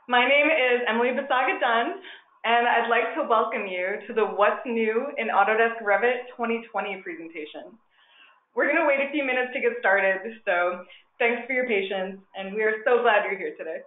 My name is Bisaga Dunne, and I'd like to welcome you to the What's New in Autodesk Revit 2020 presentation. We're going to wait a few minutes to get started, so thanks for your patience, and we are so glad you're here today.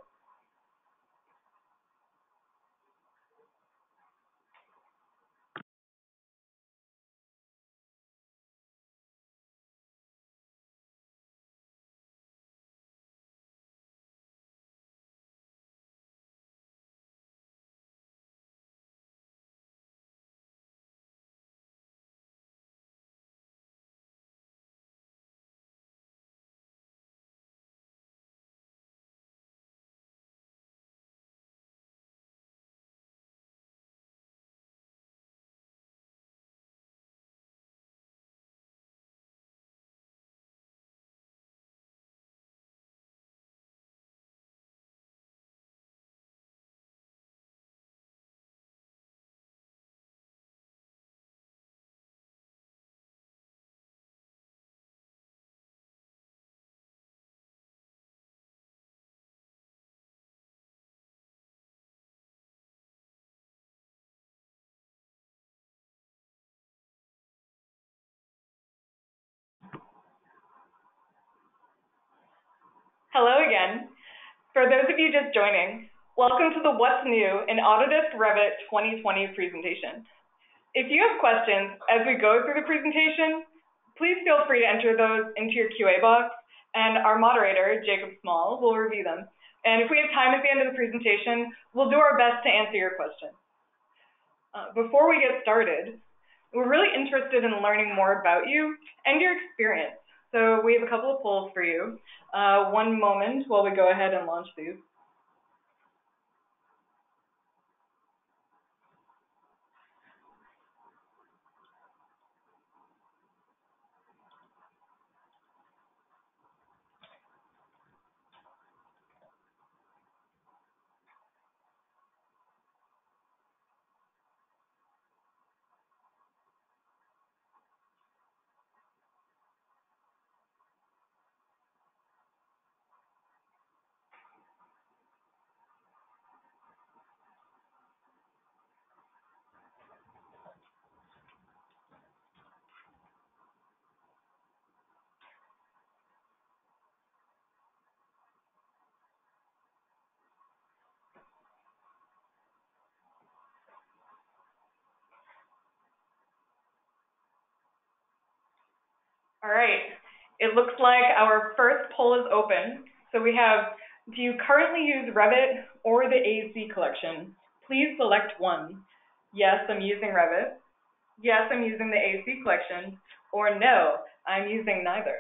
Hello again. For those of you just joining, welcome to the What's New in Autodesk Revit 2020 presentation. If you have questions as we go through the presentation, please feel free to enter those into your QA box, and our moderator, Jacob Small, will review them. And if we have time at the end of the presentation, we'll do our best to answer your questions. Before we get started, we're really interested in learning more about you and your experience. So we have a couple of polls for you. One moment while we go ahead and launch these. All right, it looks like our first poll is open. So we have, do you currently use Revit or the AC collection? Please select one. Yes, I'm using Revit. Yes, I'm using the AC collection. Or no, I'm using neither.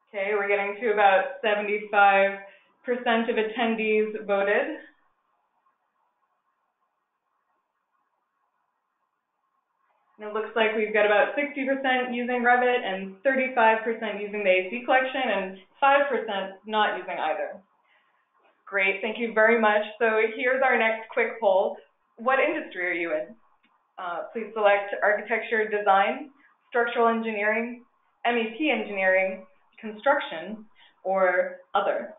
Okay, we're getting to about 75% of attendees voted. And it looks like we've got about 60% using Revit and 35% using the AC collection and 5% not using either. Great, thank you very much. So here's our next quick poll. What industry are you in? Please select architecture, design, structural engineering, MEP engineering, construction, or other.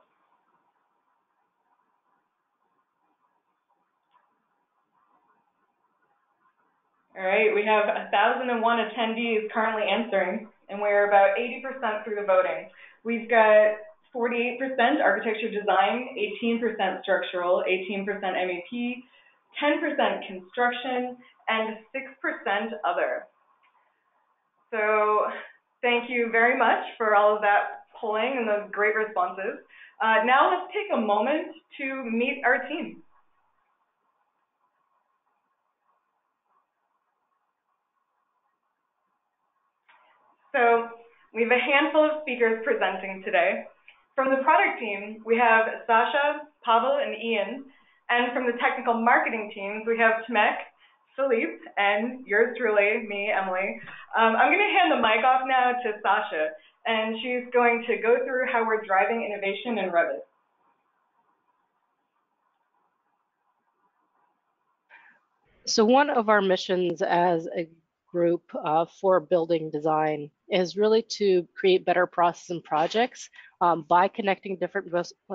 All right, we have 1,001 attendees currently answering, and we're about 80% through the voting. We've got 48% architecture design, 18% structural, 18% MEP, 10% construction, and 6% other. So thank you very much for all of that polling and those great responses. Now let's take a moment to meet our team. So we have a handful of speakers presenting today. From the product team, we have Sasha, Pavel, and Ian. And from the technical marketing teams, we have Tomek, Philippe, and yours truly, me, Emily. I'm going to hand the mic off now to Sasha, and she's going to go through how we're driving innovation in Revit. So one of our missions as a group for building design is really to create better processes and projects by connecting different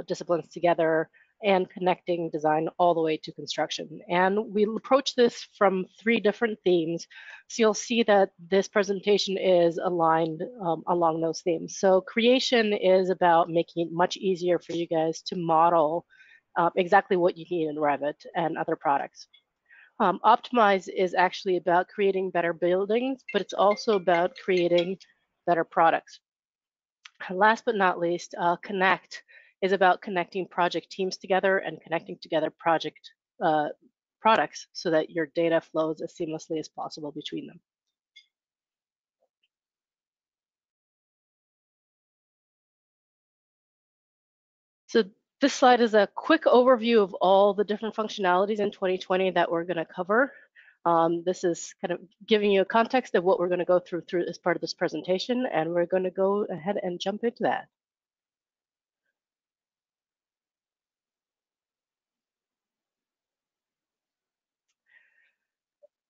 disciplines together and connecting design all the way to construction. And we approach this from 3 different themes. So you'll see that this presentation is aligned along those themes. So creation is about making it much easier for you guys to model exactly what you need in Revit and other products. Optimize is actually about creating better buildings, but it's also about creating better products. Last but not least, connect is about connecting project teams together and connecting together project products so that your data flows as seamlessly as possible between them. So this slide is a quick overview of all the different functionalities in 2020 that we're going to cover. This is kind of giving you a context of what we're going to go through as part of this presentation, and we're going to go ahead and jump into that.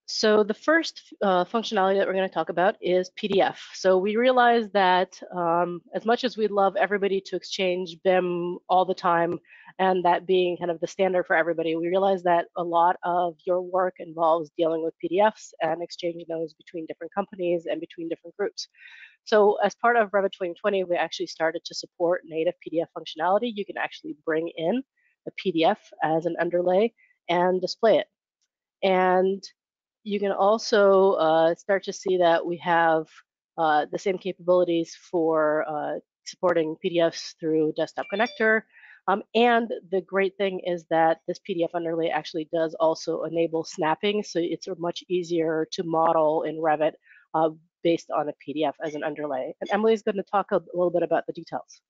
So the first functionality that we're going to talk about is PDF. So we realize that as much as we'd love everybody to exchange BIM all the time, and that being kind of the standard for everybody, we realize that a lot of your work involves dealing with PDFs and exchanging those between different companies and between different groups. So as part of Revit 2020, we actually started to support native PDF functionality. You can actually bring in a PDF as an underlay and display it. And you can also start to see that we have the same capabilities for supporting PDFs through Desktop Connector. And the great thing is that this PDF underlay actually does also enable snapping, so it's much easier to model in Revit based on a PDF as an underlay. And Emily's going to talk a little bit about the details.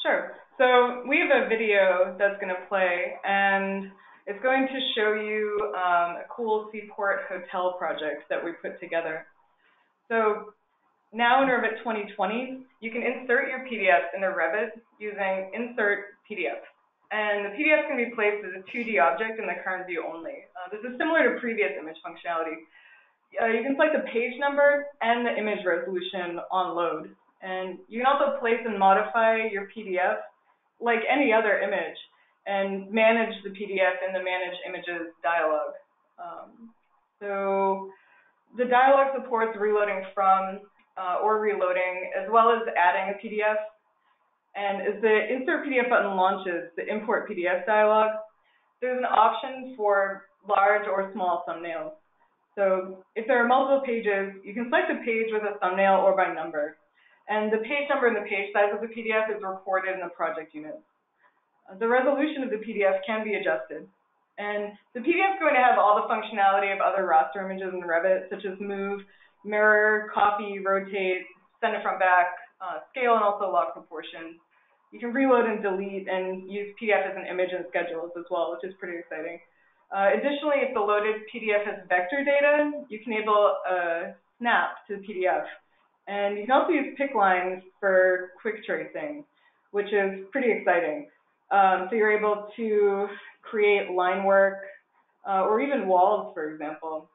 Sure. So we have a video that's going to play, and it's going to show you a cool seaport hotel project that we put together. So now in Revit 2020, you can insert your PDFs into Revit using Insert PDF. And the PDF can be placed as a 2D object in the current view only. This is similar to previous image functionality. You can select the page number and the image resolution on load. And you can also place and modify your PDF like any other image and manage the PDF in the Manage Images dialog. So the dialog supports reloading from or reloading, as well as adding a PDF. And as the Insert PDF button launches the Import PDF dialog, there's an option for large or small thumbnails. So if there are multiple pages, you can select a page with a thumbnail or by number. And the page number and the page size of the PDF is reported in the project unit. The resolution of the PDF can be adjusted. And the PDF is going to have all the functionality of other raster images in Revit, such as move, mirror, copy, rotate, send it from back, scale, and also lock proportions. You can reload and delete and use PDF as an image in schedules as well, which is pretty exciting. Additionally, if the loaded PDF has vector data, you can enable a snap to the PDF. And you can also use pick lines for quick tracing, which is pretty exciting. So you're able to create line work or even walls, for example.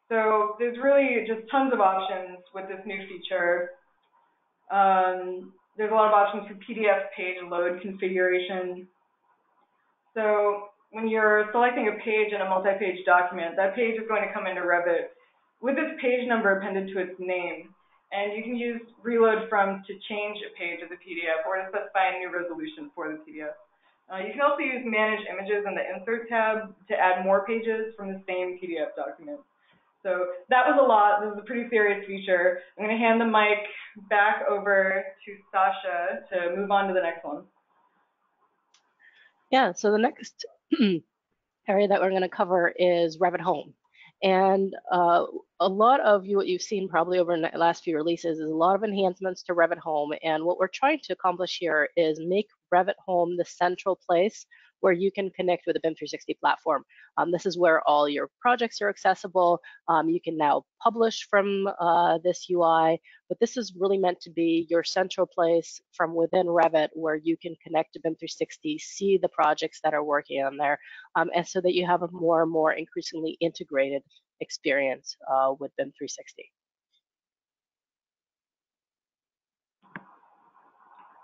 So there's really just tons of options with this new feature. There's a lot of options for PDF page load configuration. So when you're selecting a page in a multi-page document, that page is going to come into Revit with its page number appended to its name. And you can use reload from to change a page of the PDF or to specify a new resolution for the PDF. You can also use Manage Images in the Insert tab to add more pages from the same PDF document. So that was a lot. This is a pretty serious feature. I'm going to hand the mic back over to Sasha to move on to the next one. Yeah, so the next area that we're going to cover is Revit Home. And a lot of what you've seen probably over the last few releases is a lot of enhancements to Revit Home. And what we're trying to accomplish here is make Revit Home the central place where you can connect with the BIM 360 platform. This is where all your projects are accessible. You can now publish from this UI, but this is really meant to be your central place from within Revit where you can connect to BIM 360, see the projects that are working on there, and so that you have a more and more increasingly integrated experience with BIM 360.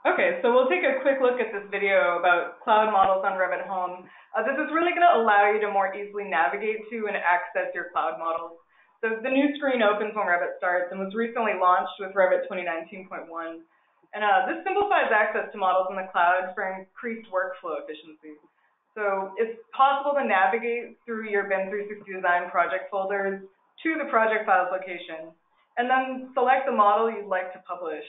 Okay, so we'll take a quick look at this video about cloud models on Revit Home. This is really going to allow you to more easily navigate to and access your cloud models. So the new screen opens when Revit starts and was recently launched with Revit 2019.1. And this simplifies access to models in the cloud for increased workflow efficiency. So it's possible to navigate through your BIM 360 design project folders to the project files location, and then select the model you'd like to publish.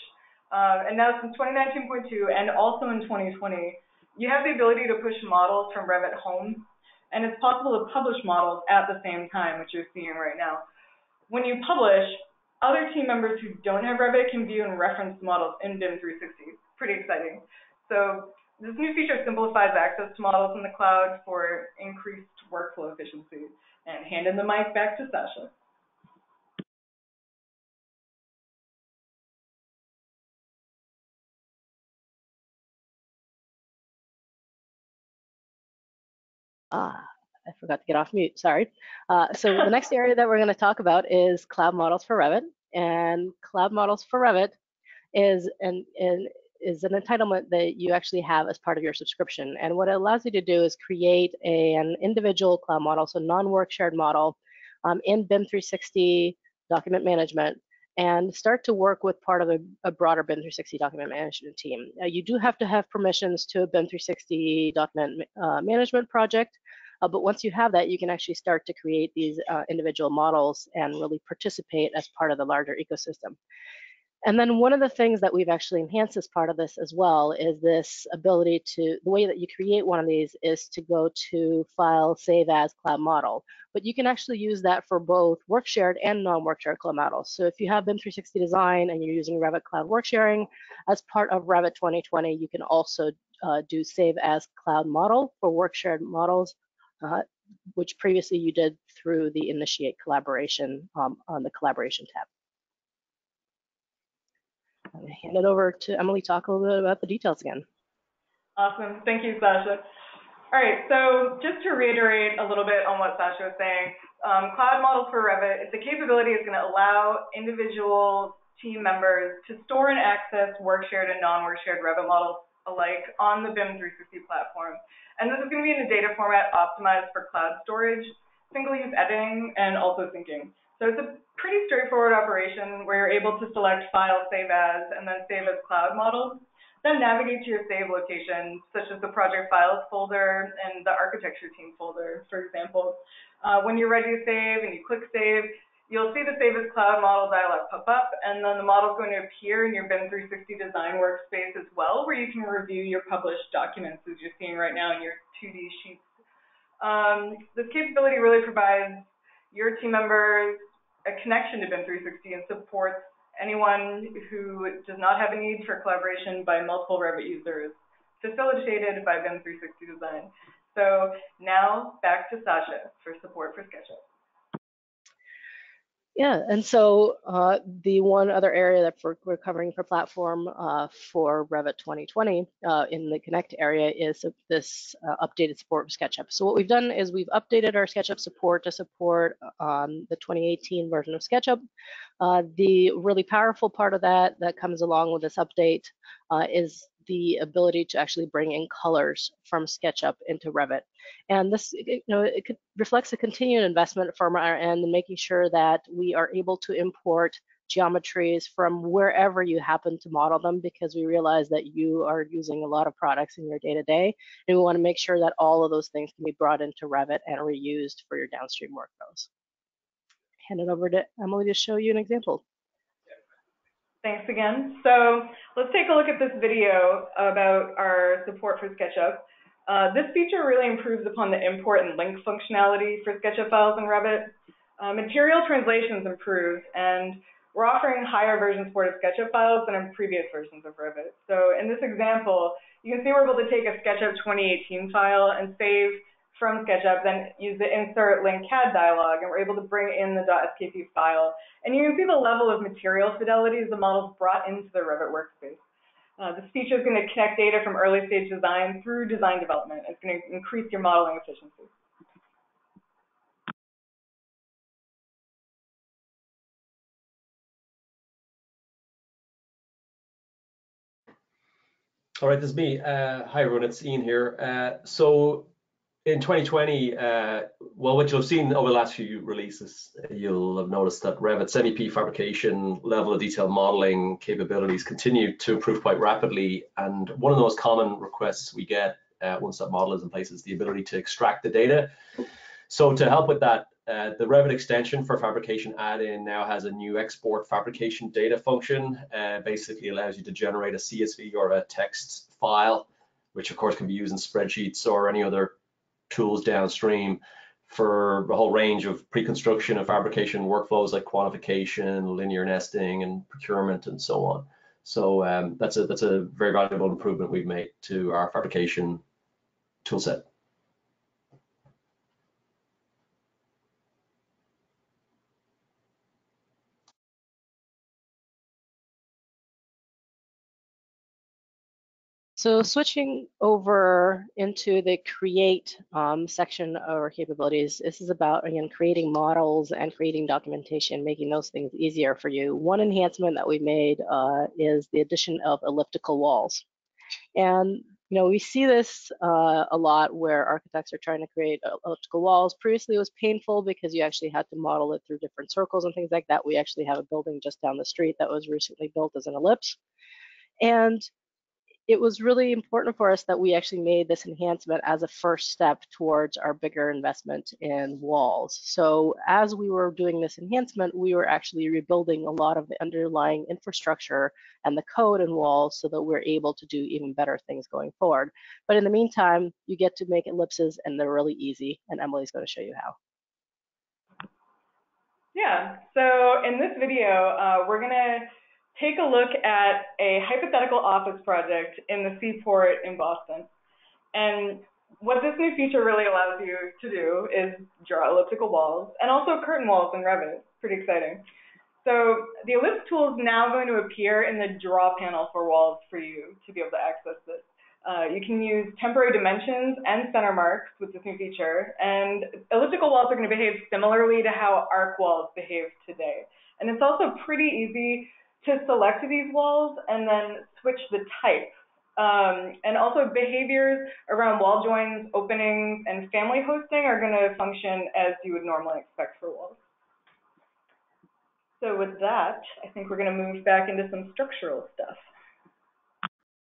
And now since 2019.2 and also in 2020, you have the ability to push models from Revit Home, and it's possible to publish models at the same time, which you're seeing right now. When you publish, other team members who don't have Revit can view and reference models in BIM 360. Pretty exciting. So this new feature simplifies access to models in the cloud for increased workflow efficiency. And handing the mic back to Sasha. I forgot to get off mute, sorry. So the next area that we're going to talk about is cloud models for Revit. And cloud models for Revit is an entitlement that you actually have as part of your subscription. And what it allows you to do is create an individual cloud model, so non-work shared model in BIM 360 document management, and start to work with part of a broader BIM 360 document management team. You do have to have permissions to a BIM 360 document management project, but once you have that, you can actually start to create these individual models and really participate as part of the larger ecosystem. And then one of the things that we've actually enhanced as part of this as well is this ability to, the way that you create one of these is to go to File, Save As, Cloud Model. But you can actually use that for both work shared and non-work shared cloud models. So if you have BIM 360 Design and you're using Revit Cloud Work Sharing as part of Revit 2020, you can also do Save As Cloud Model for work shared models, which previously you did through the Initiate Collaboration on the Collaboration tab. I'm going to hand it over to Emily to talk a little bit about the details again. Awesome. Thank you, Sasha. All right, so just to reiterate a little bit on what Sasha was saying, Cloud Models for Revit, it's a capability that's going to allow individual team members to store and access work shared and non-work shared Revit models alike on the BIM 360 platform. And this is going to be in a data format optimized for cloud storage, single-use editing, and also syncing. So it's a pretty straightforward operation where you're able to select File, Save As, and then Save As Cloud Models. Then navigate to your save locations, such as the Project Files folder and the Architecture Team folder, for example. When you're ready to save and you click Save, you'll see the Save As Cloud Model dialog pop up, and then the model is going to appear in your BIM 360 design workspace as well, where you can review your published documents, as you're seeing right now in your 2D sheets. This capability really provides your team members a connection to BIM 360 and supports anyone who does not have a need for collaboration by multiple Revit users, facilitated by BIM 360 Design. So now back to Sasha for support for SketchUp. Yeah, and so the one other area that we're covering for platform for Revit 2020 in the Connect area is this updated support for SketchUp. So what we've done is we've updated our SketchUp support to support the 2018 version of SketchUp. The really powerful part of that comes along with this update is the ability to actually bring in colors from SketchUp into Revit. And this, it reflects a continued investment from our end in making sure that we are able to import geometries from wherever you happen to model them, because we realize that you are using a lot of products in your day-to-day, and we want to make sure that all of those things can be brought into Revit and reused for your downstream workflows. Hand it over to Emily to show you an example. Thanks again. So let's take a look at this video about our support for SketchUp. This feature really improves upon the import and link functionality for SketchUp files in Revit. Material translations improve, and we're offering higher version support of SketchUp files than in previous versions of Revit. So in this example, you can see we're able to take a SketchUp 2018 file and save from SketchUp, then use the insert link CAD dialog, and we're able to bring in the .skp file. And you can see the level of material fidelity as the model is brought into the Revit workspace. This feature is going to connect data from early stage design through design development. It's going to increase your modeling efficiency. All right, this is me. Hi everyone, it's Ian here. So in 2020, well, what you'll have seen over the last few releases, you'll have noticed that Revit's MEP fabrication, level of detail modeling capabilities continue to improve quite rapidly. And one of the most common requests we get once that model is in place is the ability to extract the data. So to help with that, the Revit extension for fabrication add-in now has a new export fabrication data function. Basically allows you to generate a CSV or a text file, which of course can be used in spreadsheets or any other tools downstream for a whole range of pre-construction and fabrication workflows like quantification, linear nesting, and procurement, and so on. So that's a very valuable improvement we've made to our fabrication toolset. So switching over into the create section of our capabilities, this is about, again, creating models and creating documentation, making those things easier for you. One enhancement that we made is the addition of elliptical walls. And we see this a lot where architects are trying to create elliptical walls. Previously, it was painful because you actually had to model it through different circles and things like that. We actually have a building just down the street that was recently built as an ellipse. And it was really important for us that we actually made this enhancement as a first step towards our bigger investment in walls. So as we were doing this enhancement, we were actually rebuilding a lot of the underlying infrastructure and the code in walls so that we're able to do even better things going forward. But in the meantime, you get to make ellipses and they're really easy, and Emily's going to show you how. Yeah, so in this video, we're going to take a look at a hypothetical office project in the Seaport in Boston. And what this new feature really allows you to do is draw elliptical walls and also curtain walls in Revit. Pretty exciting. So the ellipse tool is now going to appear in the draw panel for walls for you to be able to access this. You can use temporary dimensions and center marks with this new feature, and elliptical walls are going to behave similarly to how arc walls behave today. And it's also pretty easy to select these walls and then switch the type. And also behaviors around wall joins, openings, and family hosting are going to function as you would normally expect for walls. So with that, I think we're going to move back into some structural stuff.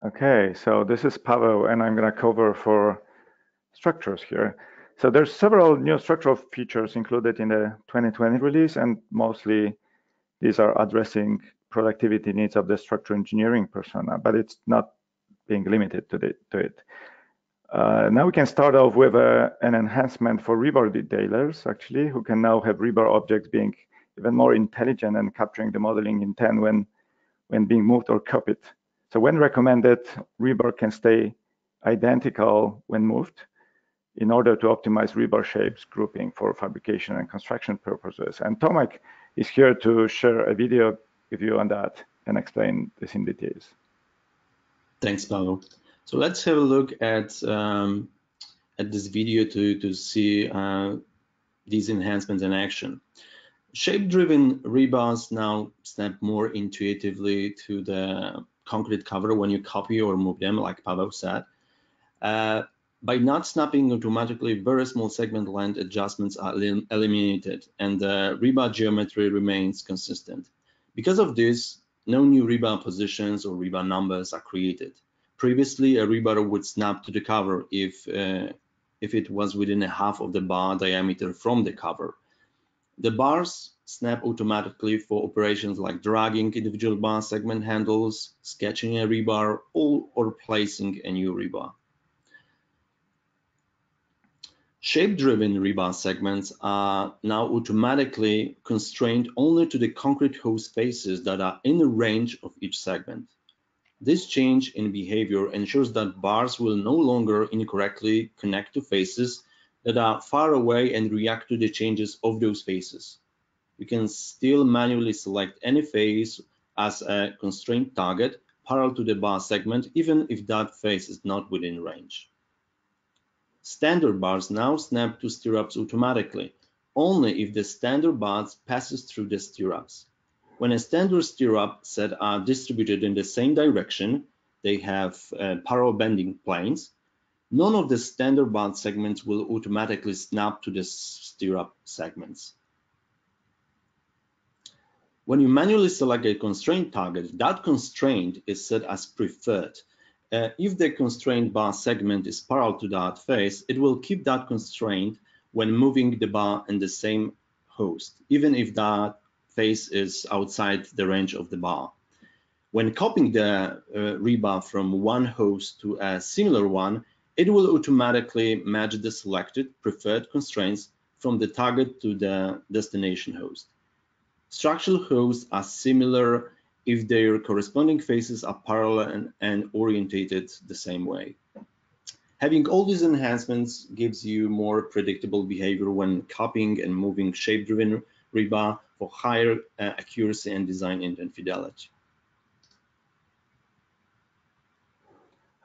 Okay, so this is Pavel, and I'm going to cover for structures here. So there's several new structural features included in the 2020 release, and mostly these are addressing productivity needs of the structural engineering persona, but it's not being limited to it. Now we can start off with an enhancement for rebar detailers, actually, who can now have rebar objects being even more intelligent and capturing the modeling intent when being moved or copied. So when recommended, rebar can stay identical when moved in order to optimize rebar shapes grouping for fabrication and construction purposes. And Tomek is here to share a video with you on that and explain this in details. Thanks, Pavel. So let's have a look at this video to see these enhancements in action. Shape-driven rebars now snap more intuitively to the concrete cover when you copy or move them, like Pavel said. By not snapping automatically, very small segment length adjustments are eliminated, and the rebar geometry remains consistent. Because of this, no new rebar positions or rebar numbers are created. Previously, a rebar would snap to the cover if it was within a half of the bar diameter from the cover. The bars snap automatically for operations like dragging individual bar segment handles, sketching a rebar, or placing a new rebar. Shape-driven rebar segments are now automatically constrained only to the concrete host faces that are in the range of each segment. This change in behavior ensures that bars will no longer incorrectly connect to faces that are far away and react to the changes of those faces. We can still manually select any face as a constraint target parallel to the bar segment, even if that face is not within range. Standard bars now snap to stirrups automatically, only if the standard bars passes through the stirrups. When a standard stirrup set are distributed in the same direction, they have parallel bending planes, none of the standard bar segments will automatically snap to the stirrup segments. When you manually select a constraint target, that constraint is set as preferred. If the constraint bar segment is parallel to that face, it will keep that constraint when moving the bar in the same host, even if that face is outside the range of the bar. When copying the rebar from one host to a similar one, it will automatically match the selected preferred constraints from the target to the destination host. Structural hosts are similar if their corresponding faces are parallel and orientated the same way. Having all these enhancements gives you more predictable behavior when copying and moving shape-driven rebar for higher accuracy and design intent fidelity.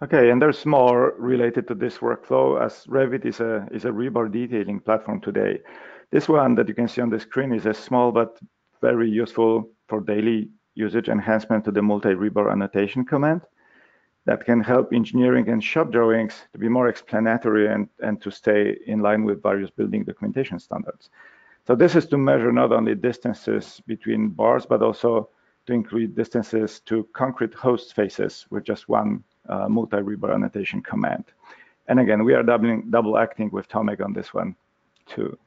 Okay, and there's more related to this workflow, as Revit is a rebar detailing platform today. This one that you can see on the screen is a small but very useful for daily usage enhancement to the multi-rebar annotation command that can help engineering and shop drawings to be more explanatory and to stay in line with various building documentation standards. So this is to measure not only distances between bars, but also to include distances to concrete host faces with just one multi-rebar annotation command. And again, we are double acting with Tomek on this one too.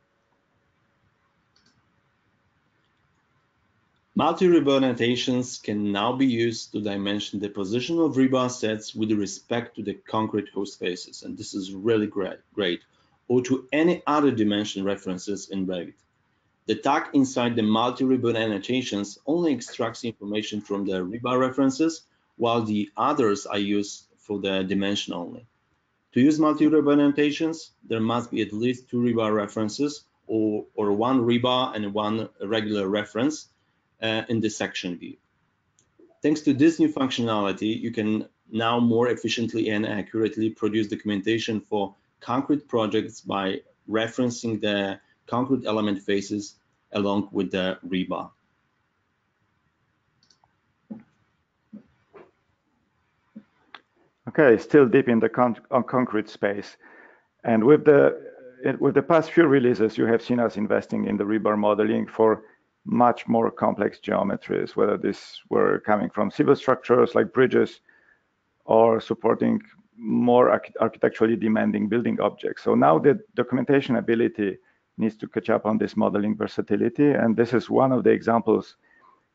Multi-rebar annotations can now be used to dimension the position of rebar sets with respect to the concrete host faces, and this is really great, or to any other dimension references in Revit. The tag inside the multi-rebar annotations only extracts information from the rebar references, while the others are used for the dimension only. To use multi-rebar annotations, there must be at least 2 rebar references or 1 rebar and 1 regular reference in the section view. Thanks to this new functionality, you can now more efficiently and accurately produce documentation for concrete projects by referencing the concrete element faces along with the rebar. Okay, still deep in the concrete space. And with the past few releases, you have seen us investing in the rebar modeling for much more complex geometries, whether these were coming from civil structures like bridges or supporting more architecturally demanding building objects. So now the documentation ability needs to catch up on this modeling versatility. And this is one of the examples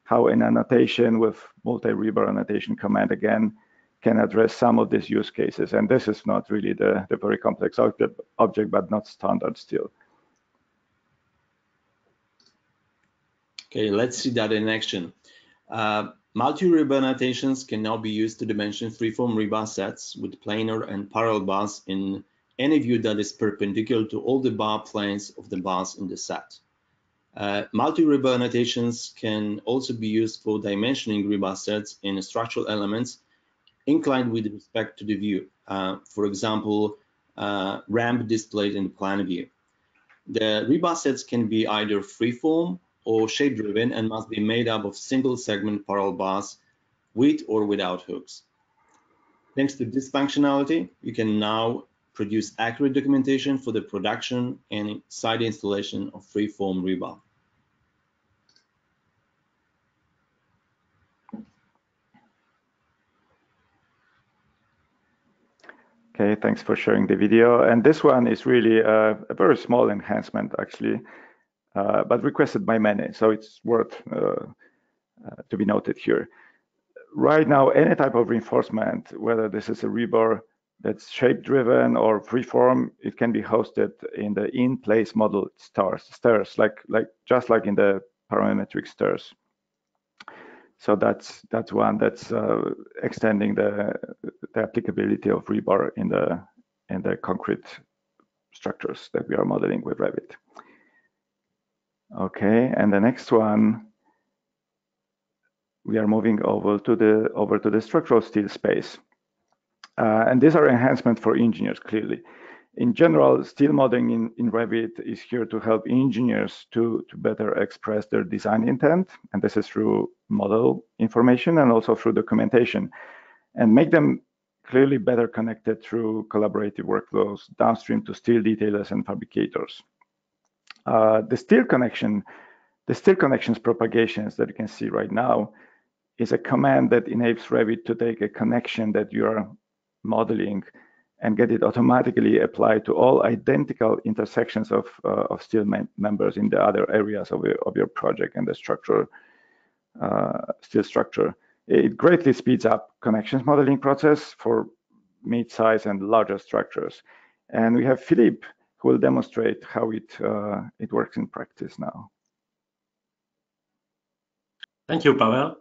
how an annotation with multi-rebar annotation command again can address some of these use cases. And this is not really the very complex object, but not standard still. Okay, let's see that in action. Multi-rebar annotations can now be used to dimension freeform rebar sets with planar and parallel bars in any view that is perpendicular to all the bar planes of the bars in the set. Multi-rebar annotations can also be used for dimensioning rebar sets in structural elements inclined with respect to the view. For example, ramp displayed in the plan view. The rebar sets can be either freeform or shape-driven and must be made up of single-segment parallel bars with or without hooks. Thanks to this functionality, you can now produce accurate documentation for the production and site installation of freeform rebar. Okay, thanks for sharing the video. And this one is really a very small enhancement, actually, but requested by many, so it's worth to be noted here. Right now, any type of reinforcement, whether this is a rebar that's shape-driven or freeform, it can be hosted in the in-place model stairs, just like in the parametric stairs. So that's one that's extending the applicability of rebar in the concrete structures that we are modeling with Revit. Okay, and the next one, we are moving over to the structural steel space. And these are enhancements for engineers, clearly. In general, steel modeling in Revit is here to help engineers to better express their design intent, and this is through model information and also through documentation. and make them clearly better connected through collaborative workflows downstream to steel detailers and fabricators. The steel connections propagations that you can see right now is a command that enables Revit to take a connection that you are modeling and get it automatically applied to all identical intersections of steel members in the other areas of your project and the structure, steel structure. It greatly speeds up connections modeling process for mid-size and larger structures. And we have Philippe who will demonstrate how it works in practice now. Thank you, Pavel.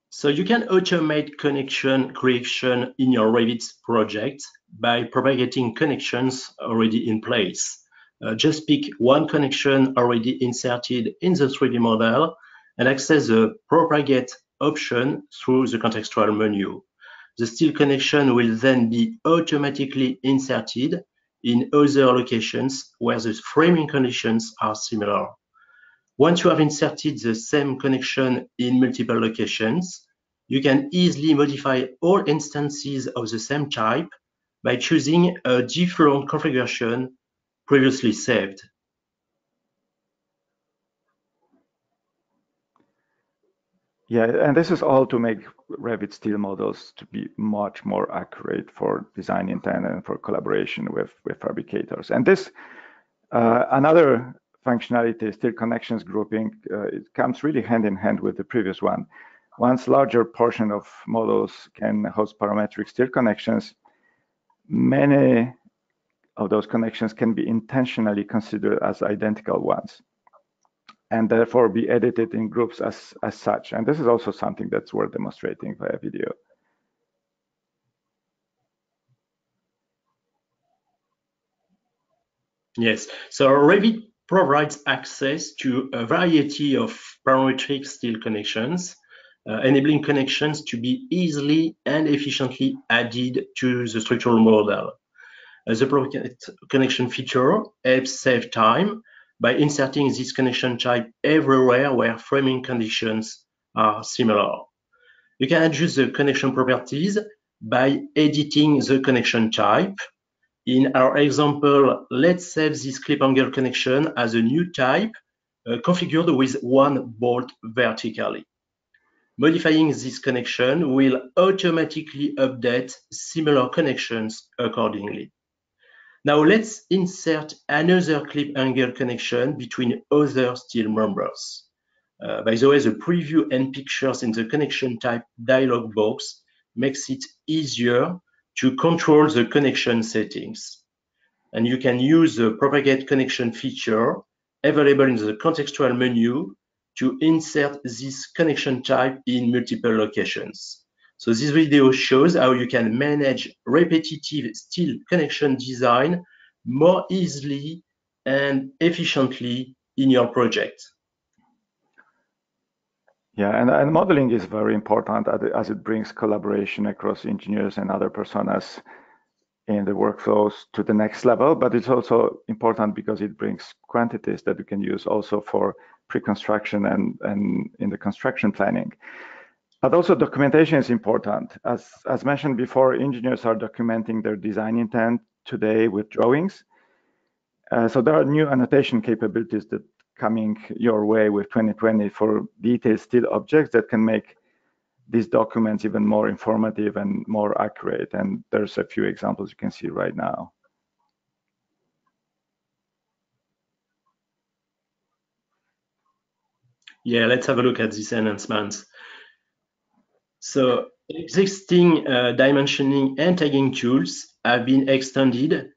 So you can automate connection creation in your Revit project by propagating connections already in place. Just pick one connection already inserted in the 3D model and access the propagate option through the contextual menu. The steel connection will then be automatically inserted in other locations where the framing conditions are similar. Once you have inserted the same connection in multiple locations, you can easily modify all instances of the same type by choosing a different configuration previously saved. Yeah, and this is all to make Revit steel models to be much more accurate for design intent and for collaboration with fabricators. And this, another functionality, steel connections grouping, it comes really hand in hand with the previous one. Once larger portion of models can host parametric steel connections, many of those connections can be intentionally considered as identical ones and therefore be edited in groups as such. And this is also something that's worth demonstrating via video. Yes, so Revit provides access to a variety of parametric steel connections, enabling connections to be easily and efficiently added to the structural model. The propagate connection feature helps save time by inserting this connection type everywhere where framing conditions are similar. You can adjust the connection properties by editing the connection type. In our example, let's save this clip angle connection as a new type configured with one bolt vertically. Modifying this connection will automatically update similar connections accordingly. Now let's insert another clip angle connection between other steel members. By the way, the preview and pictures in the connection type dialog box makes it easier to control the connection settings. And you can use the propagate connection feature available in the contextual menu to insert this connection type in multiple locations. So this video shows how you can manage repetitive steel connection design more easily and efficiently in your project. Yeah, and modeling is very important as it brings collaboration across engineers and other personas in the workflows to the next level, but it's also important because it brings quantities that you can use also for pre-construction and in the construction planning. But also documentation is important. As mentioned before, engineers are documenting their design intent today with drawings. So there are new annotation capabilities that coming your way with 2020 for detailed steel objects that can make these documents even more informative and more accurate. And there's a few examples you can see right now. Yeah, let's have a look at these enhancements. So existing dimensioning and tagging tools have been extended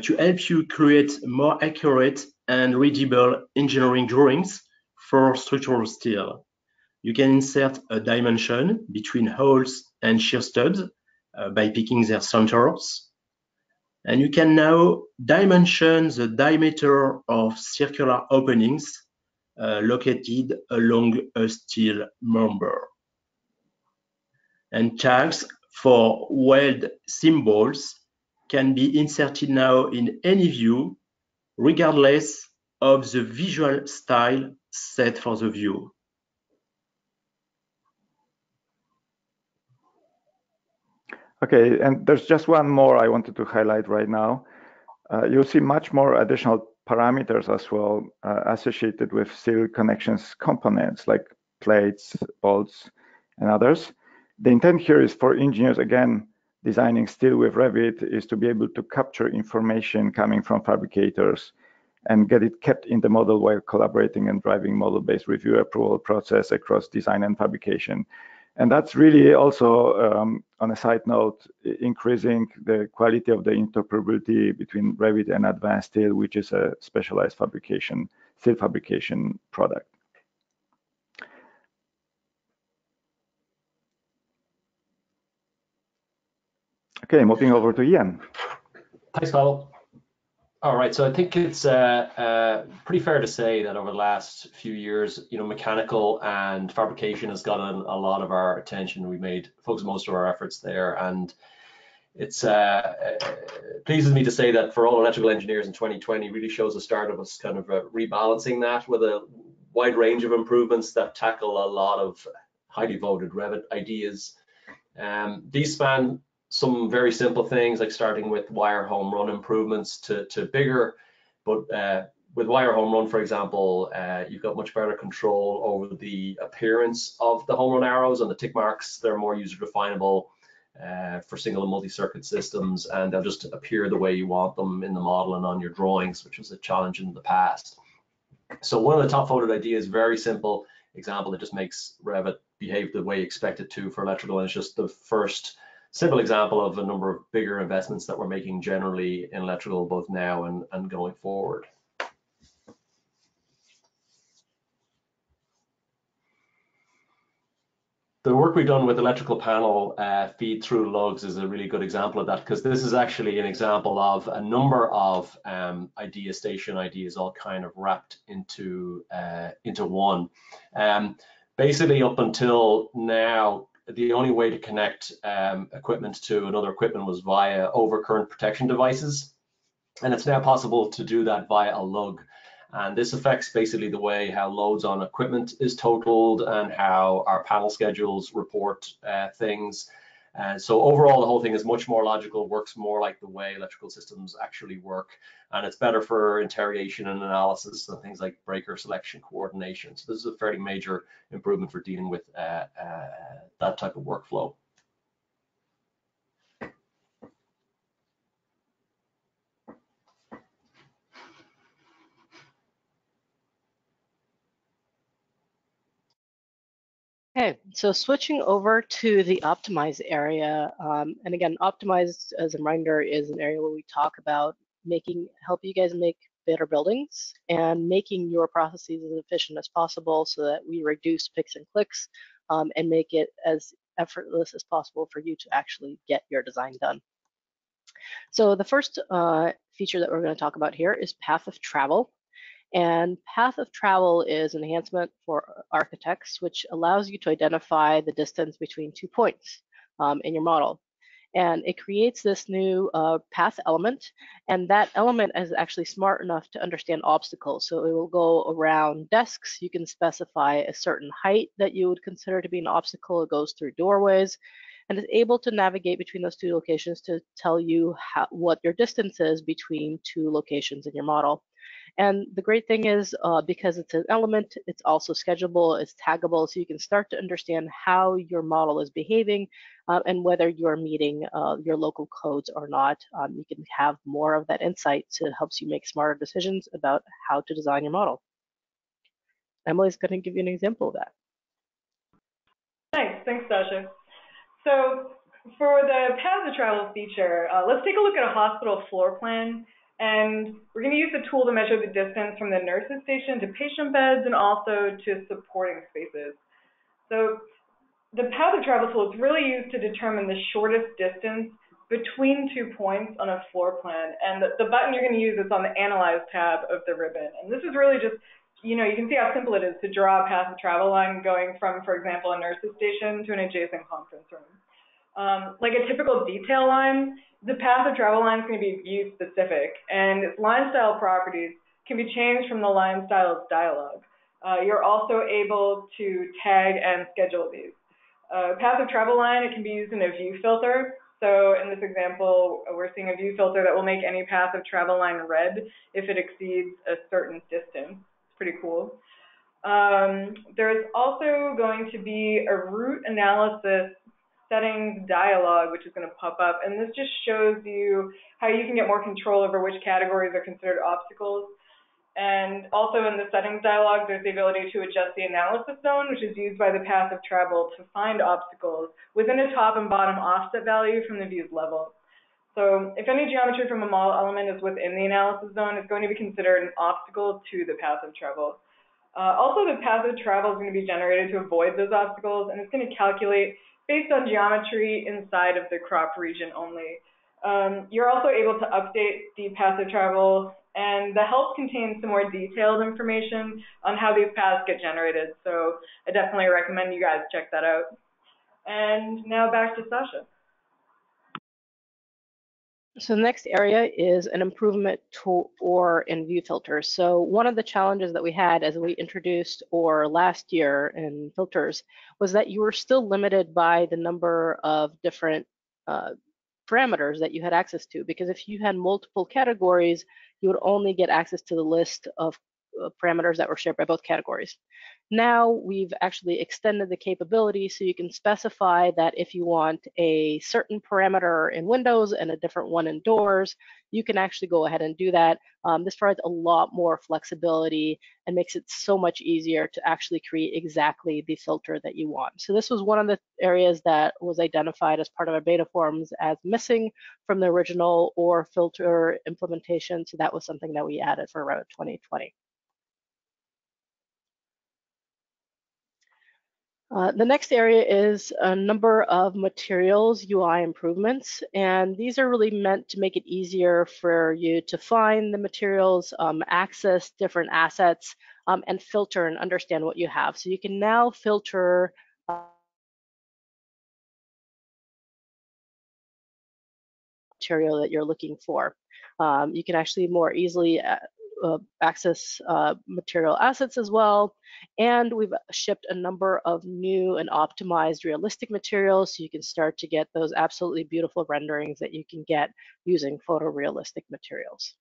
to help you create more accurate and readable engineering drawings for structural steel. You can insert a dimension between holes and shear studs by picking their centers. And you can now dimension the diameter of circular openings located along a steel member. And tags for weld symbols can be inserted now in any view, regardless of the visual style set for the view. Okay, and there's just one more I wanted to highlight right now. You'll see much more additional parameters as well associated with steel connections components like plates, bolts, and others. The intent here is for engineers, again, designing steel with Revit, is to be able to capture information coming from fabricators and get it kept in the model while collaborating and driving model-based review approval process across design and fabrication. And that's really also, on a side note, increasing the quality of the interoperability between Revit and Advanced Steel, which is a specialized fabrication, steel fabrication product. Okay, moving over to Ian. Thanks, Pavel. All right, so I think it's pretty fair to say that over the last few years, mechanical and fabrication has gotten a lot of our attention. We made focus most of our efforts there, and it's pleases me to say that for all electrical engineers in 2020 really shows the start of us kind of rebalancing that with a wide range of improvements that tackle a lot of highly voted Revit ideas. These span some very simple things like starting with wire home run improvements to bigger, but with wire home run, for example, you've got much better control over the appearance of the home run arrows and the tick marks. They're more user definable for single and multi-circuit systems, and they'll just appear the way you want them in the model and on your drawings, which was a challenge in the past. So one of the top voted ideas, very simple example that just makes Revit behave the way you expect it to for electrical, and it's just the first simple example of a number of bigger investments that we're making generally in electrical, both now and going forward. The work we've done with electrical panel feed through lugs is a really good example of that, because this is actually an example of a number of station ideas all kind of wrapped into one. Basically, up until now, the only way to connect equipment to another equipment was via overcurrent protection devices, and it's now possible to do that via a lug. And this affects basically the way how loads on equipment is totaled and how our panel schedules report things. And so overall, the whole thing is much more logical, works more like the way electrical systems actually work, and it's better for interrogation and analysis and things like breaker selection coordination. So this is a fairly major improvement for dealing with that type of workflow. Okay, so switching over to the optimize area, and again, optimize, as a reminder, is an area where we talk about help you guys make better buildings and making your processes as efficient as possible so that we reduce picks and clicks and make it as effortless as possible for you to actually get your design done. So the first feature that we're going to talk about here is path of travel. And path of travel is an enhancement for architects, which allows you to identify the distance between 2 points in your model. And it creates this new path element, and that element is actually smart enough to understand obstacles. So it will go around desks. You can specify a certain height that you would consider to be an obstacle. It goes through doorways, and is able to navigate between those two locations to tell you what your distance is between two locations in your model. And the great thing is, because it's an element, it's also schedulable, it's taggable, so you can start to understand how your model is behaving and whether you're meeting your local codes or not. You can have more of that insight to helps you make smarter decisions about how to design your model. Emily's going to give you an example of that. Nice, thanks, Sasha. So for the path of travel feature, let's take a look at a hospital floor plan. And we're going to use the tool to measure the distance from the nurses station to patient beds and also to supporting spaces. So the path of travel tool is really used to determine the shortest distance between 2 points on a floor plan. And the button you're going to use is on the Analyze tab of the ribbon. And this is really just, you can see how simple it is to draw a path of travel line going from, for example, a nurses station to an adjacent conference room. Like a typical detail line, the path of travel line is going to be view specific, and its line style properties can be changed from the line styles dialog. You're also able to tag and schedule these. Path of travel line, it can be used in a view filter. So in this example, we're seeing a view filter that will make any path of travel line red if it exceeds a certain distance. It's pretty cool. There's also going to be a route analysis settings dialog, which is going to pop up, and this just shows you how you can get more control over which categories are considered obstacles. And also in the settings dialog, there's the ability to adjust the analysis zone, which is used by the path of travel to find obstacles within a top and bottom offset value from the view's level. So if any geometry from a model element is within the analysis zone, it's going to be considered an obstacle to the path of travel. Also, the path of travel is going to be generated to avoid those obstacles, and it's going to calculate based on geometry inside of the crop region only. You're also able to update the path of travel, and the help contains some more detailed information on how these paths get generated. So I definitely recommend you guys check that out. And now back to Sasha. So the next area is an improvement to OR in view filters. So one of the challenges that we had as we introduced OR last year in filters was that you were still limited by the number of different parameters that you had access to, because if you had multiple categories, you would only get access to the list of parameters that were shared by both categories. Now we've actually extended the capability so you can specify that if you want a certain parameter in Windows and a different one in doors, you can actually go ahead and do that. This provides a lot more flexibility and makes it so much easier to actually create exactly the filter that you want. So this was one of the areas that was identified as part of our beta forums as missing from the original OR filter implementation. So that was something that we added for Revit 2020. The next area is a number of materials UI improvements, and these are really meant to make it easier for you to find the materials, access different assets, and filter and understand what you have. So you can now filter material that you're looking for. You can actually more easily access material assets as well. And we've shipped a number of new and optimized realistic materials, so you can start to get those absolutely beautiful renderings that you can get using photorealistic materials.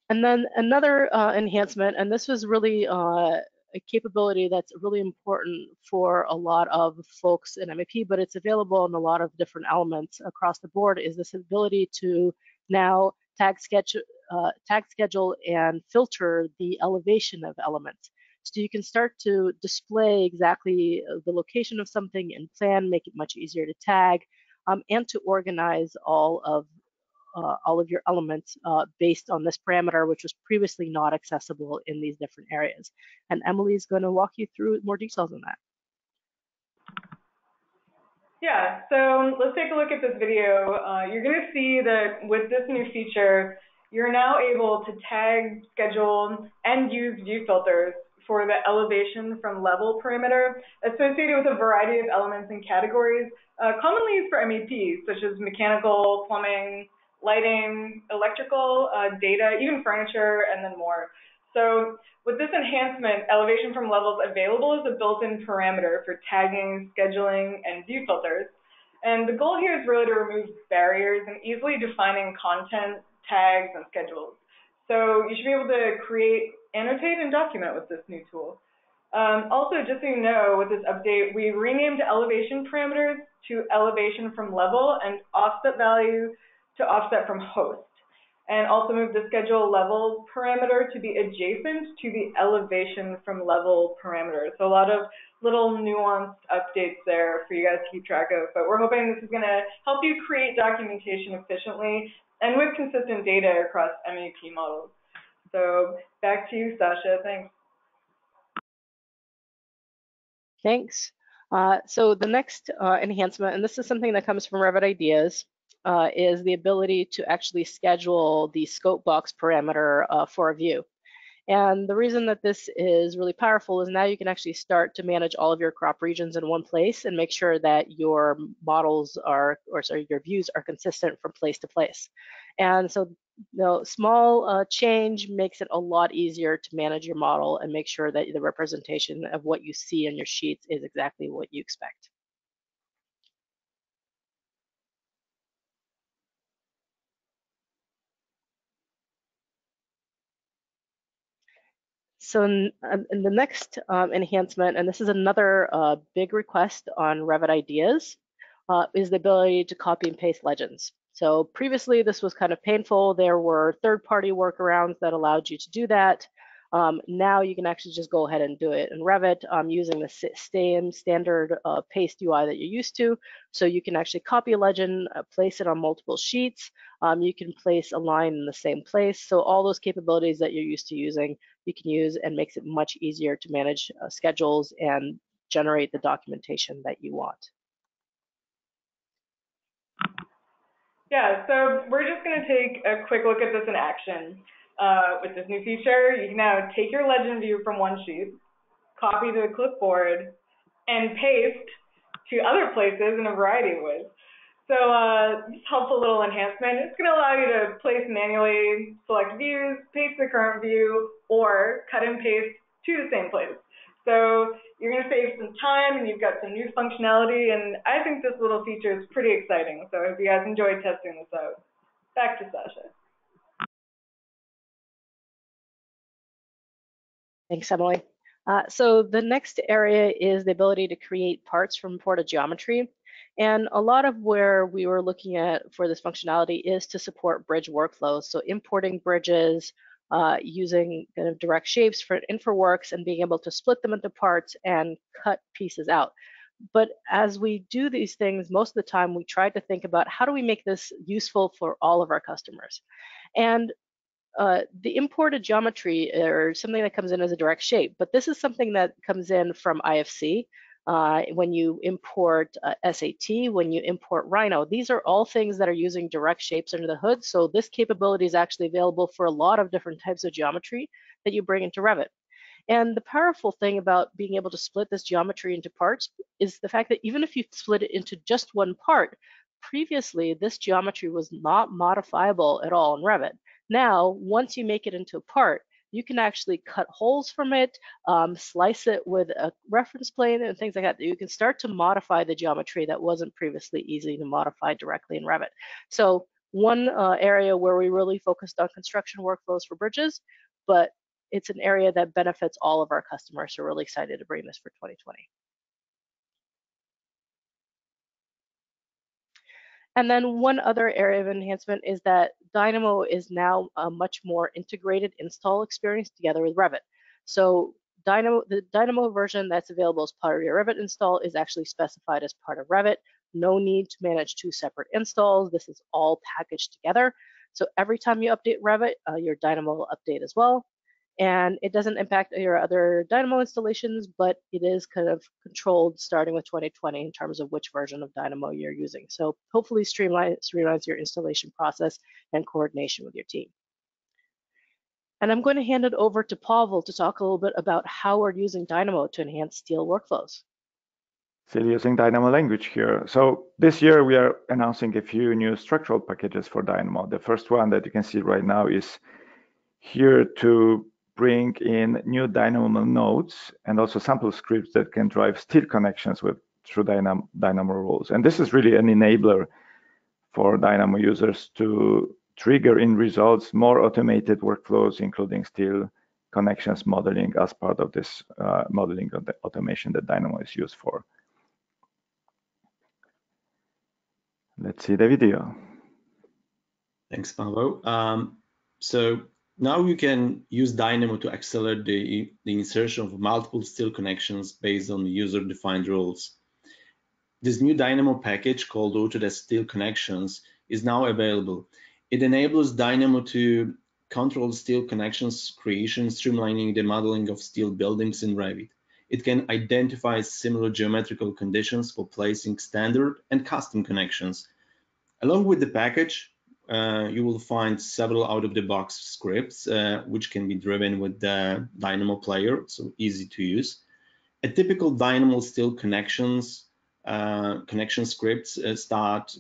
And then another enhancement, and this was really a capability that's really important for a lot of folks in MEP, but it's available in a lot of different elements across the board, is this ability to now tag schedule and filter the elevation of elements. So you can start to display exactly the location of something in plan, make it much easier to tag, and to organize all of your elements based on this parameter, which was previously not accessible in these different areas. And Emily is going to walk you through more details on that. Yeah, so let's take a look at this video. You're going to see that with this new feature, you're now able to tag, schedule, and use view filters for the elevation from level parameter associated with a variety of elements and categories commonly used for MEP, such as mechanical, plumbing, lighting, electrical, data, even furniture, and then more. So with this enhancement, elevation from levels available is a built-in parameter for tagging, scheduling, and view filters. And the goal here is really to remove barriers and easily defining content, tags, and schedules. So you should be able to create, annotate, and document with this new tool. Also, just so you know, with this update, we renamed elevation parameters to elevation from level and offset value to offset from host, and also move the schedule level parameter to be adjacent to the elevation from level parameter. So a lot of little nuanced updates there for you guys to keep track of, but we're hoping this is going to help you create documentation efficiently and with consistent data across MEP models. So back to you, Sasha. Thanks. Thanks. So the next enhancement, and this is something that comes from Revit Ideas, is the ability to actually schedule the scope box parameter for a view. And the reason that this is really powerful is now you can actually start to manage all of your crop regions in one place and make sure that your models are, or sorry, your views are consistent from place to place. And so small change makes it a lot easier to manage your model and make sure that the representation of what you see in your sheets is exactly what you expect. So in the next enhancement, and this is another big request on Revit ideas, is the ability to copy and paste legends. So previously this was kind of painful. There were third-party workarounds that allowed you to do that. Now you can actually just go ahead and do it in Revit using the same standard paste UI that you're used to. So you can actually copy a legend, place it on multiple sheets. You can place a line in the same place. So all those capabilities that you're used to using, you can use, and makes it much easier to manage schedules and generate the documentation that you want. Yeah, so we're just going to take a quick look at this in action. With this new feature, you can now take your legend view from one sheet, copy to a clipboard, and paste to other places in a variety of ways. So this helpful little enhancement, it's going to allow you to place manually, select views, paste the current view, or cut and paste to the same place. So you're going to save some time, and you've got some new functionality, and I think this little feature is pretty exciting. So I hope you guys enjoyed testing this out. Back to Sasha. Thanks, Emily. So the next area is the ability to create parts from imported geometry. And a lot of where we were looking at for this functionality is to support bridge workflows. So importing bridges, using kind of direct shapes for InfraWorks and being able to split them into parts and cut pieces out. But as we do these things, most of the time we try to think about how do we make this useful for all of our customers. And the imported geometry or something that comes in as a direct shape, but this is something that comes in from IFC. When you import SAT, when you import Rhino, these are all things that are using direct shapes under the hood. So this capability is actually available for a lot of different types of geometry that you bring into Revit. And the powerful thing about being able to split this geometry into parts is the fact that even if you split it into just one part, previously this geometry was not modifiable at all in Revit. Now, once you make it into a part, you can actually cut holes from it, slice it with a reference plane and things like that. You can start to modify the geometry that wasn't previously easy to modify directly in Revit. So one area where we really focused on construction workflows for bridges, but it's an area that benefits all of our customers. So we're really excited to bring this for 2020. And then one other area of enhancement is that Dynamo is now a much more integrated install experience together with Revit. So the Dynamo version that's available as part of your Revit install is actually specified as part of Revit. No need to manage two separate installs. This is all packaged together. So every time you update Revit, your Dynamo will update as well. And it doesn't impact your other Dynamo installations, but it is kind of controlled starting with 2020 in terms of which version of Dynamo you're using. So hopefully streamlines your installation process and coordination with your team. And I'm going to hand it over to Pavel to talk a little bit about how we're using Dynamo to enhance steel workflows. Still using Dynamo language here. So this year we are announcing a few new structural packages for Dynamo. The first one that you can see right now is here to bring in new Dynamo nodes and also sample scripts that can drive steel connections through Dynamo rules. And this is really an enabler for Dynamo users to trigger in results more automated workflows, including steel connections modeling as part of this modeling of the automation that Dynamo is used for. Let's see the video. Thanks, Pavel. So now you can use Dynamo to accelerate the insertion of multiple steel connections based on user-defined rules. This new Dynamo package called Autodesk Steel Connections is now available. It enables Dynamo to control steel connections creation, streamlining the modeling of steel buildings in Revit. It can identify similar geometrical conditions for placing standard and custom connections. Along with the package, you will find several out-of-the-box scripts which can be driven with the Dynamo player, so easy to use. A typical Dynamo steel connection scripts start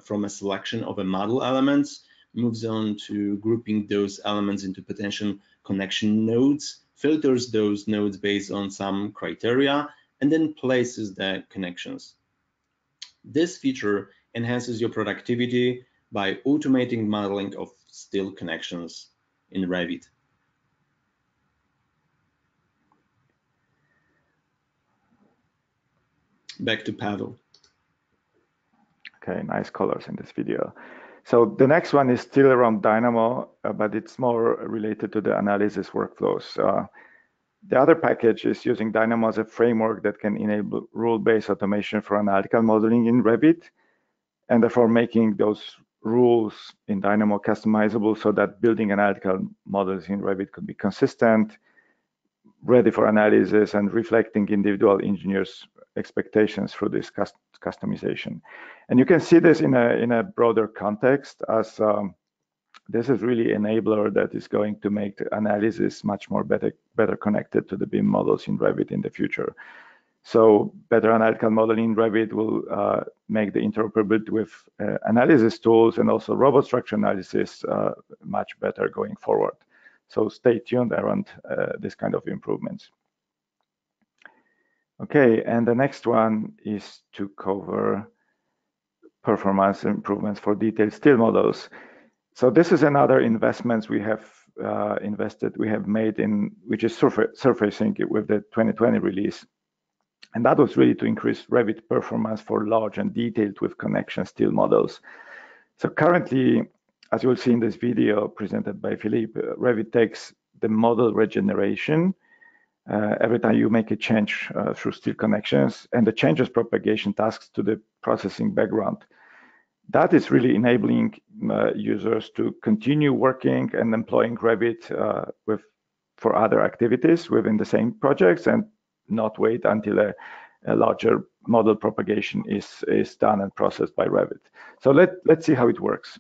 from a selection of a model elements moves on to grouping those elements into potential connection nodes, filters those nodes based on some criteria, and then places the connections. This feature enhances your productivity by automating modeling of steel connections in Revit. Back to Pavel. Okay, nice colors in this video. So the next one is still around Dynamo, but it's more related to the analysis workflows. The other package is using Dynamo as a framework that can enable rule-based automation for analytical modeling in Revit, and therefore making those rules in Dynamo customizable so that building analytical models in Revit could be consistent, ready for analysis, and reflecting individual engineers' expectations through this customization. And you can see this in a broader context, as this is really an enabler that is going to make the analysis much more better connected to the BIM models in Revit in the future. So better analytical modeling in Revit will make the interoperability with analysis tools and also robot structure analysis much better going forward. So stay tuned around this kind of improvements. Okay, and the next one is to cover performance improvements for detailed steel models. So this is another investment we have made in, which is surfacing with the 2020 release. And that was really to increase Revit performance for large and detailed with connection steel models. So currently, as you'll see in this video presented by Philippe, Revit takes the model regeneration every time you make a change through steel connections, and the changes propagation tasks to the processing background. That is really enabling users to continue working and employing Revit for other activities within the same projects, and not wait until a larger model propagation is done and processed by Revit. So let's see how it works.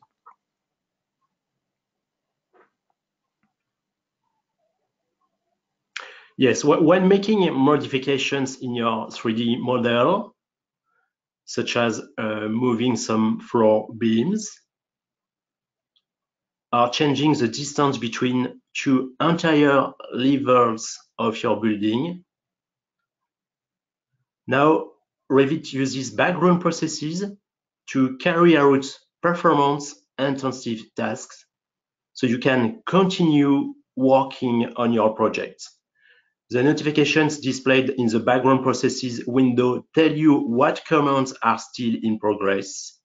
Yes, when making modifications in your 3D model, such as moving some floor beams, or changing the distance between two entire levels of your building, now Revit uses background processes to carry out performance-intensive tasks so you can continue working on your project. The notifications displayed in the background processes window tell you what commands are still in progress.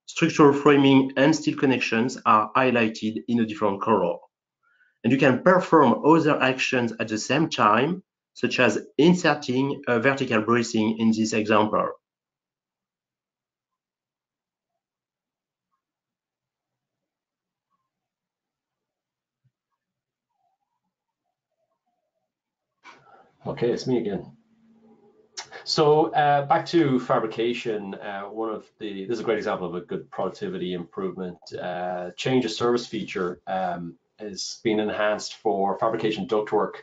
Structural framing and steel connections are highlighted in a different color. And you can perform other actions at the same time, such as inserting a vertical bracing in this example. Okay, it's me again. So back to fabrication, this is a great example of a good productivity improvement. Change of service feature is being enhanced for fabrication ductwork.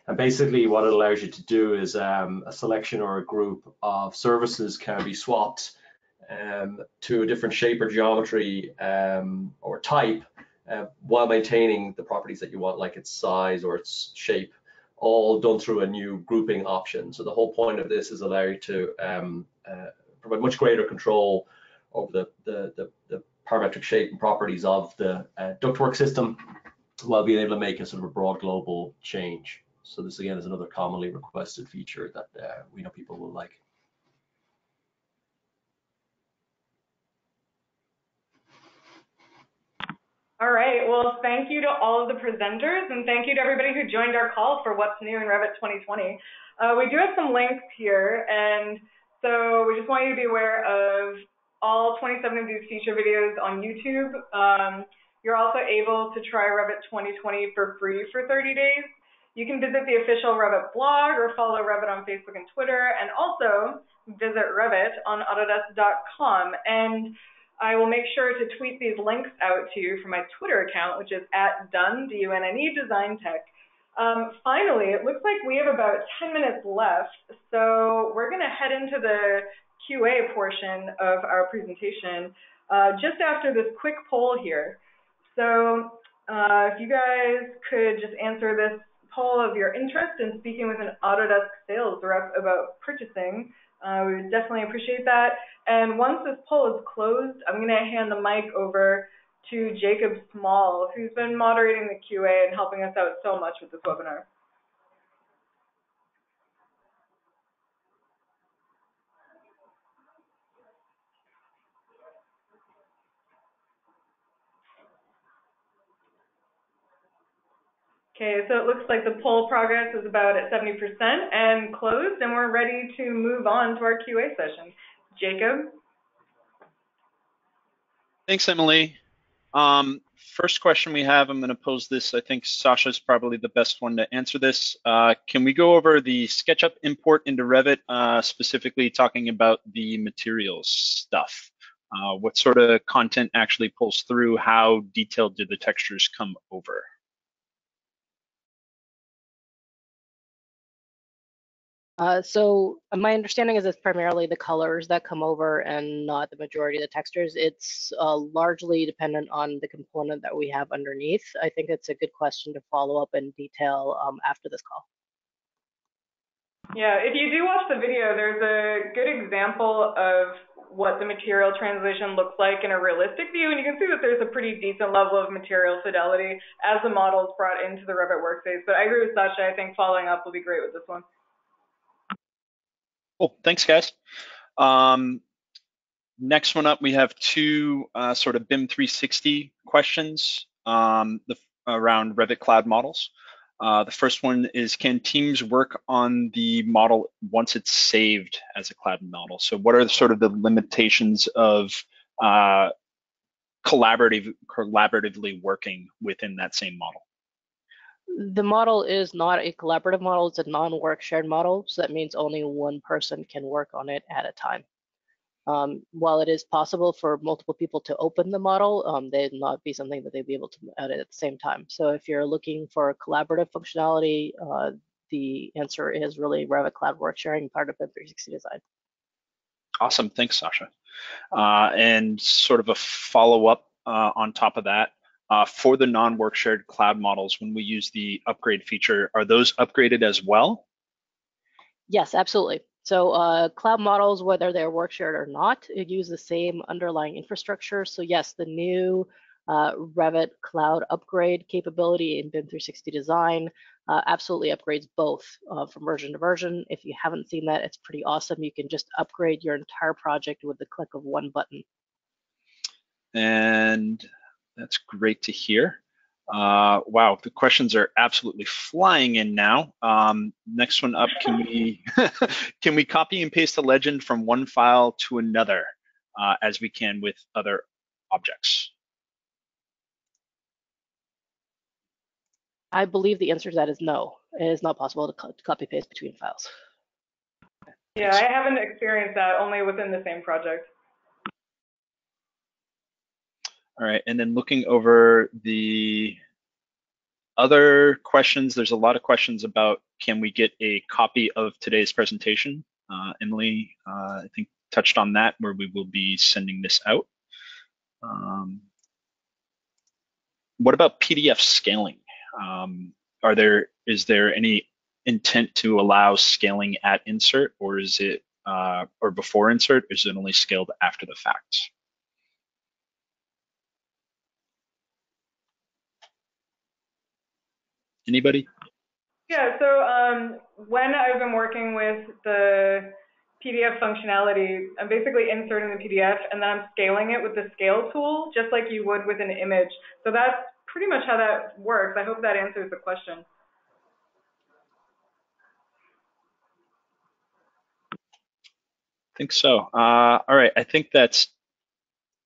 And basically what it allows you to do is a selection or a group of services can be swapped to a different shape or geometry or type while maintaining the properties that you want, like its size or its shape, all done through a new grouping option. So the whole point of this is allow you to provide much greater control over the parametric shape and properties of the ductwork system, while being able to make a sort of a broad global change. So this again is another commonly requested feature that we know people will like. All right, well, thank you to all of the presenters, and thank you to everybody who joined our call for What's New in Revit 2020. We do have some links here, and so we just want you to be aware of all 27 of these feature videos on YouTube. You're also able to try Revit 2020 for free for 30 days. You can visit the official Revit blog or follow Revit on Facebook and Twitter, and also visit Revit on Autodesk.com. And I will make sure to tweet these links out to you from my Twitter account, which is @Dunne, D-U-N-N-E, Design Tech. Finally, it looks like we have about 10 minutes left, so we're going to head into the QA portion of our presentation just after this quick poll here. So if you guys could just answer this poll of your interest in speaking with an Autodesk sales rep about purchasing, we would definitely appreciate that. And once this poll is closed, I'm going to hand the mic over to Jacob Small, who's been moderating the QA and helping us out so much with this webinar. Okay, so it looks like the poll progress is about at 70% and closed, and we're ready to move on to our QA session. Jacob? Thanks, Emily. First question we have, I'm going to pose this. I think Sasha's probably the best one to answer this. Can we go over the SketchUp import into Revit, specifically talking about the materials stuff? What sort of content actually pulls through? How detailed do the textures come over? So my understanding is it's primarily the colors that come over and not the majority of the textures. It's largely dependent on the component that we have underneath. I think it's a good question to follow up in detail after this call. Yeah, if you do watch the video, there's a good example of what the material translation looks like in a realistic view, and you can see that there's a pretty decent level of material fidelity as the model is brought into the Revit workspace. But I agree with Sasha, I think following up will be great with this one. Cool, thanks guys. Next one up, we have two sort of BIM 360 questions around Revit cloud models. The first one is, can teams work on the model once it's saved as a cloud model? So what are sort of the limitations of collaboratively working within that same model? The model is not a collaborative model, it's a non-work shared model. So that means only one person can work on it at a time. While it is possible for multiple people to open the model, they'd not be something that they'd be able to edit at the same time. So if you're looking for collaborative functionality, the answer is really Revit Cloud Work Sharing, part of BIM 360 Design. Awesome, thanks, Sasha. And sort of a follow-up on top of that, for the non-work shared cloud models, when we use the upgrade feature, are those upgraded as well? Yes, absolutely. So cloud models, whether they're work shared or not, use the same underlying infrastructure. So yes, the new Revit Cloud upgrade capability in BIM 360 Design absolutely upgrades both from version to version. If you haven't seen that, it's pretty awesome. You can just upgrade your entire project with the click of one button. And that's great to hear. Wow, the questions are absolutely flying in now. Next one up, can we can we copy and paste a legend from one file to another as we can with other objects? I believe the answer to that is no. It is not possible to copy paste between files. Yeah, I haven't experienced that, only within the same project. All right, and then looking over the other questions, there's a lot of questions about, can we get a copy of today's presentation? Emily, I think, touched on that, where we will be sending this out. What about PDF scaling? Is there any intent to allow scaling at insert, or is it, or before insert, or is it only scaled after the fact? Anybody? Yeah, so when I've been working with the PDF functionality, I'm basically inserting the PDF and then I'm scaling it with the scale tool, just like you would with an image. So that's pretty much how that works. I hope that answers the question. I think so. All right, I think that's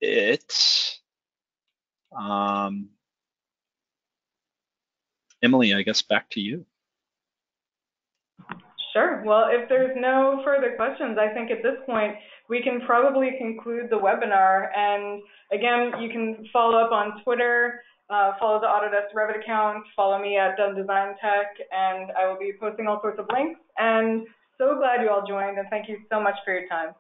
it. Emily, I guess back to you. Sure. Well, if there's no further questions, I think at this point we can probably conclude the webinar. And again, you can follow up on Twitter, follow the Autodesk Revit account, follow me at Dunne Design Tech, and I will be posting all sorts of links. And so glad you all joined, and thank you so much for your time.